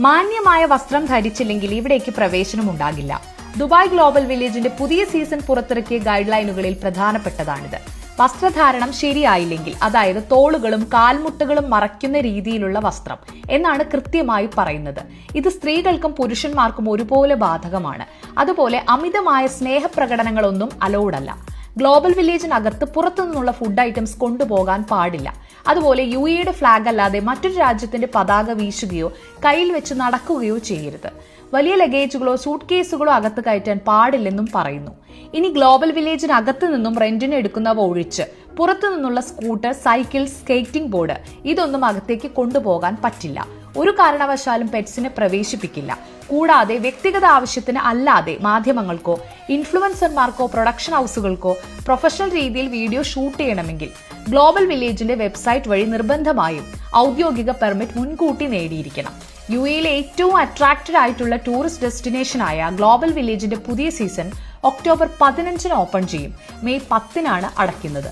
മാന്യമായ വസ്ത്രം ധരിച്ചില്ലെങ്കിൽ ഇവിടേക്ക് പ്രവേശനം ഉണ്ടാകില്ല. ദുബായ് ഗ്ലോബൽ വില്ലേജിന്റെ പുതിയ സീസൺ പുറത്തിറക്കിയ ഗൈഡ് ലൈനുകളിൽ പ്രധാനപ്പെട്ടതാണിത്. വസ്ത്രധാരണം ശരിയായില്ലെങ്കിൽ, അതായത് തോളുകളും കാൽമുട്ടുകളും മറയ്ക്കുന്ന രീതിയിലുള്ള വസ്ത്രം എന്നാണ് കൃത്യമായി പറയുന്നത്. ഇത് സ്ത്രീകൾക്കും പുരുഷന്മാർക്കും ഒരുപോലെ ബാധകമാണ്. അതുപോലെ അമിതമായ സ്നേഹപ്രകടനങ്ങളൊന്നും അലൗഡല്ല. ഗ്ലോബൽ വില്ലേജിനകത്ത് പുറത്തുനിന്നുള്ള ഫുഡ് ഐറ്റംസ് കൊണ്ടുപോകാൻ പാടില്ല. അതുപോലെ UAEയുടെ ഫ്ളാഗ് അല്ലാതെ മറ്റൊരു രാജ്യത്തിന്റെ പതാക വീശുകയോ കയ്യിൽ വെച്ച് നടക്കുകയോ ചെയ്യരുത്. വലിയ ലഗേജുകളോ സൂട്ട് കേസുകളോ അകത്ത് കയറ്റാൻ പാടില്ലെന്നും പറയുന്നു. ഇനി ഗ്ലോബൽ വില്ലേജിനകത്ത് നിന്നും റെന്റിന് എടുക്കുന്നവ ഒഴിച്ച് പുറത്തു നിന്നുള്ള സ്കൂട്ടർ, സൈക്കിൾ, സ്കേറ്റിംഗ് ബോർഡ് ഇതൊന്നും അകത്തേക്ക് കൊണ്ടുപോകാൻ പറ്റില്ല. ഒരു കാരണവശാലും പെറ്റ്സിനെ പ്രവേശിപ്പിക്കില്ല. കൂടാതെ വ്യക്തിഗത ആവശ്യത്തിന് അല്ലാതെ മാധ്യമങ്ങൾക്കോ ഇൻഫ്ലുവൻസർമാർക്കോ പ്രൊഡക്ഷൻ ഹൗസുകൾക്കോ പ്രൊഫഷണൽ രീതിയിൽ വീഡിയോ ഷൂട്ട് ചെയ്യണമെങ്കിൽ ഗ്ലോബൽ വില്ലേജിന്റെ വെബ്സൈറ്റ് വഴി നിർബന്ധമായും ഔദ്യോഗിക പെർമിറ്റ് മുൻകൂട്ടി നേടിയിരിക്കണം. UAEയിലെ ഏറ്റവും അട്രാക്റ്റഡ് ആയിട്ടുള്ള ടൂറിസ്റ്റ് ഡെസ്റ്റിനേഷനായ ഗ്ലോബൽ വില്ലേജിന്റെ പുതിയ സീസൺ ഒക്ടോബർ 15 ഓപ്പൺ ചെയ്യും. മെയ് 10 അടയ്ക്കുന്നത്.